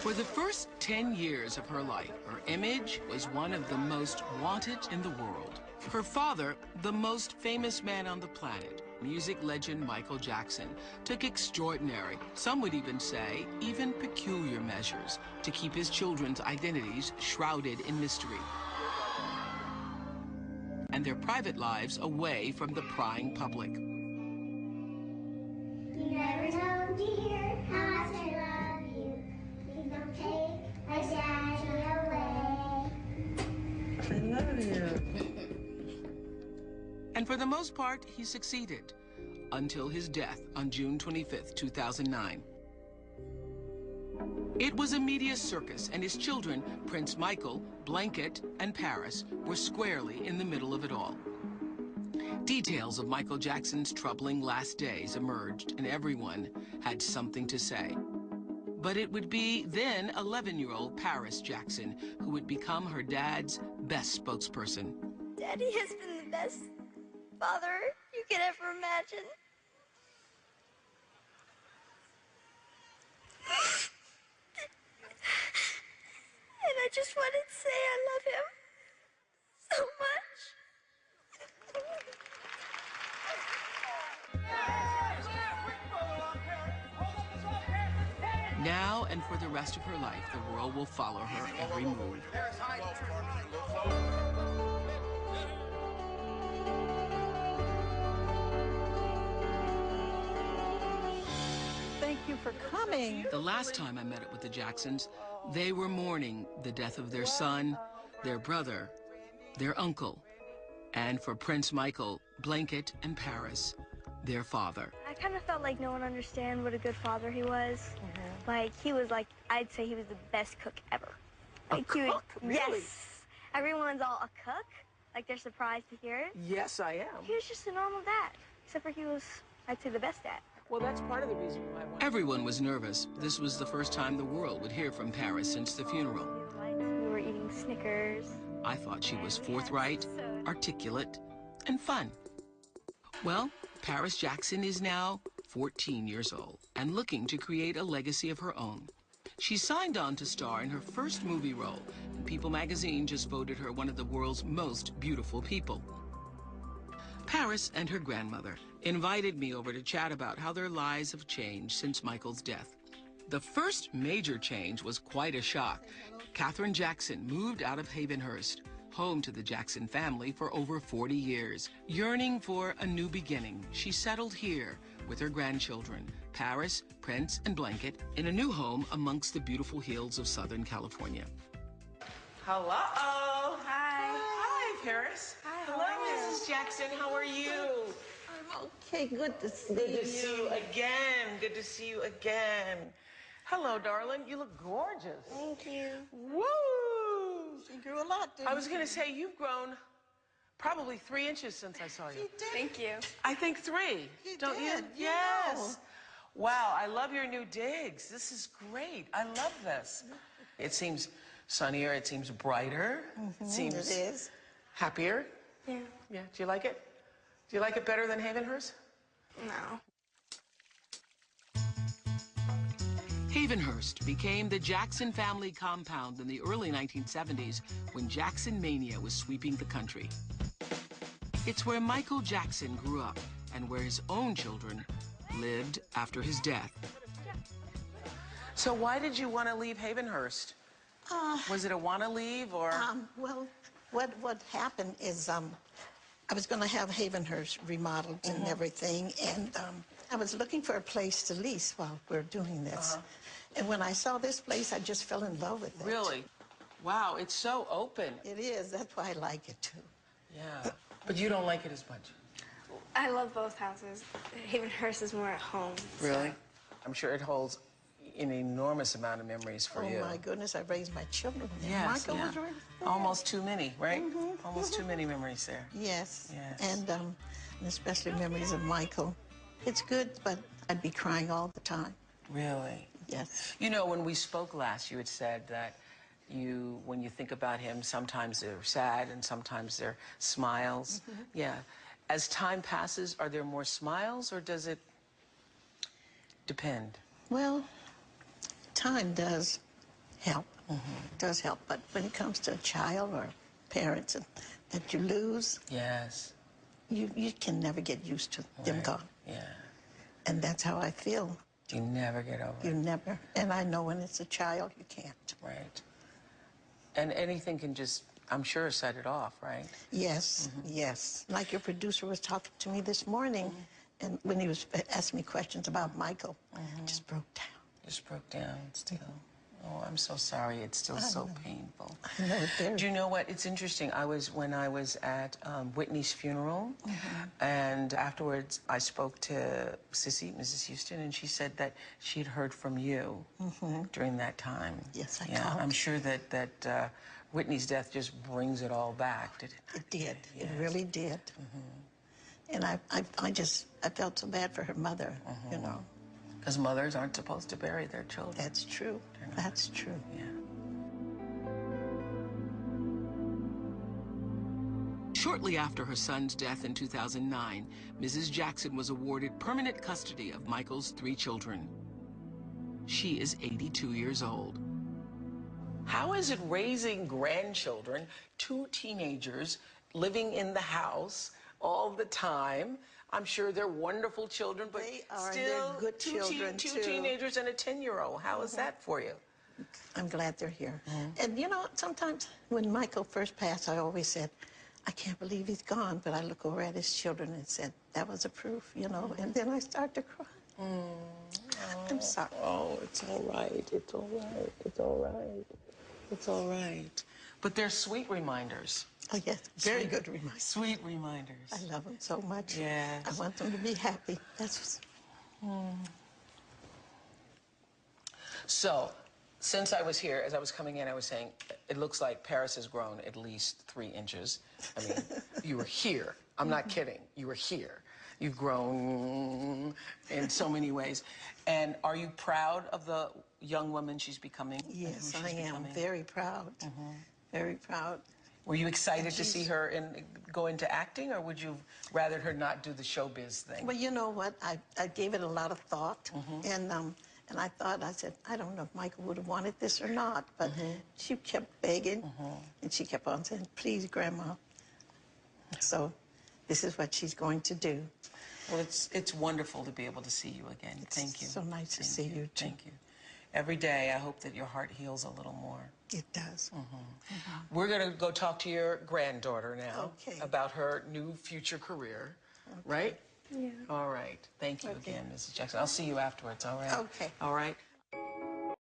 For the first 10 years of her life, her image was one of the most wanted in the world. Her father, the most famous man on the planet, music legend Michael Jackson, took extraordinary, some would even say, even peculiar measures to keep his children's identities shrouded in mystery and their private lives away from the prying public. You never know, dear, how much I love you. Please don't take my daddy away. I love you. And for the most part, he succeeded, until his death on June 25th, 2009. It was a media circus, and his children, Prince Michael, Blanket, and Paris, were squarely in the middle of it all. Details of Michael Jackson's troubling last days emerged, and everyone had something to say. But it would be then 11-year-old Paris Jackson who would become her dad's best spokesperson. Daddy has been the best father you could ever imagine. And I just wanted to say I love him so much. Now and for the rest of her life, the world will follow her every move. Thank you for coming. The last time I met up with the Jacksons, they were mourning the death of their son, their brother, their uncle, and for Prince Michael, Blanket, and Paris, their father. I kind of felt like no one understood what a good father he was. Like, he was like, I'd say he was the best cook ever. Like, A cook? Really? Yes. Everyone's all a cook. Like, they're surprised to hear it. Yes, I am. He was just a normal dad, except for he was, I'd say, the best dad. Well, that's part of the reason why I want. Everyone was nervous. This was the first time the world would hear from Paris since the funeral. We were eating Snickers. I thought she was forthright, articulate, and fun. Well, Paris Jackson is now 14 years old and looking to create a legacy of her own. She signed on to star in her first movie role, and People magazine just voted her one of the world's most beautiful people. Paris and her grandmother invited me over to chat about how their lives have changed since Michael's death. The first major change was quite a shock. Katherine Jackson moved out of Havenhurst, home to the Jackson family for over 40 years. Yearning for a new beginning, she settled here with her grandchildren, Paris, Prince, and Blanket, in a new home amongst the beautiful hills of Southern California. Hello. Hi. Hi, Paris. Hi, Hello, Mrs. Jackson. How are you? I'm okay. Good to see Good to see you again. Good to see you again. Hello, darling. You look gorgeous. Thank you. Woo! You grew a lot, didn't I was going to say, you've grown probably 3 inches since I saw you. you? Did. Thank you. I think 3. You Don't you? did, you Yes. know. Wow, I love your new digs. This is great. I love this. It seems sunnier. It seems brighter. It seems It is. happier. Yeah. Yeah. Do you like it? Do you like it better than Havenhurst? No. Havenhurst became the Jackson family compound in the early 1970s when Jackson mania was sweeping the country. It's where Michael Jackson grew up and where his own children lived after his death. So why did you want to leave Havenhurst? Was it a want to leave or? Well, what happened is I was going to have Havenhurst remodeled and everything, and I was looking for a place to lease while we we're doing this. And when I saw this place, I just fell in love with it. Really? Wow, it's so open. It is. That's why I like it, too. Yeah. But you don't like it as much. I love both houses. Havenhurst is more at home. Really? I'm sure it holds an enormous amount of memories for you. Oh, my goodness. I raised my children there. Yes, Michael yeah. was really there. Almost too many, right? Almost too many memories there. Yes. Yes. And especially memories of Michael. It's good, but I'd be crying all the time. Really? Yes. You know, when we spoke last, you had said that when you think about him, sometimes they're sad and sometimes they're smiles. Yeah. As time passes, are there more smiles or does it depend? Well, time does help. It does help. But when it comes to a child or parents that you lose, Yes. you can never get used to them Right. gone. Yeah. And that's how I feel. You never get over You it. never. And I know when it's a child, you can't. Right. And anything can just, I'm sure, set it off, right? Yes, yes. Like your producer was talking to me this morning, and when he was asking me questions about Michael, I just broke down. Just broke down still. Oh, I'm so sorry. It's still so painful. I know it very. Do you know what? It's interesting. When I was at Whitney's funeral, and afterwards I spoke to Sissy, Mrs. Houston, and she said that she'd heard from you during that time. Yes, I Yeah, called. I'm sure that Whitney's death just brings it all back. Did it? It did. Yes. It really did. And I felt so bad for her mother, you know. Because mothers aren't supposed to bury their children. That's true. That's true. Yeah. Shortly after her son's death in 2009, Mrs. Jackson was awarded permanent custody of Michael's 3 children. She is 82 years old. How is it raising grandchildren, 2 teenagers, living in the house all the time? I'm sure they're wonderful children, but They are. still They're good children, two too. teenagers and a 10-year-old. How is that for you? I'm glad they're here. And you know, sometimes when Michael first passed, I always said, I can't believe he's gone. But I look over at his children and said, that was a proof, you know. And then I start to cry. I'm sorry. Oh, it's all right. It's all right. It's all right. It's all right. But they're sweet reminders. Oh, yes, very good reminder. Sweet reminders. I love them so much. Yes. I want them to be happy. That's So, since I was here, as I was coming in, I was saying, it looks like Paris has grown at least 3 inches. I mean, you were here. I'm not kidding. You were here. You've grown in so many ways. And are you proud of the young woman she's becoming? and who Yes, she's I am becoming? very proud. Very proud. Were you excited to she's- see her go into acting, or would you rather her not do the showbiz thing? Well, you know what? I gave it a lot of thought, and I thought, I said, I don't know if Michael would have wanted this or not, but she kept begging, and she kept on saying, please, Grandma. So this is what she's going to do. Well, it's wonderful to be able to see you again. Thank you. so nice to Thank see you, too. Thank you. Every day, I hope that your heart heals a little more. It does. We're going to go talk to your granddaughter now Okay. about her new future career, right? Yeah. All right. Thank you Okay. again, Mrs. Jackson. I'll see you afterwards, all right? Okay. All right.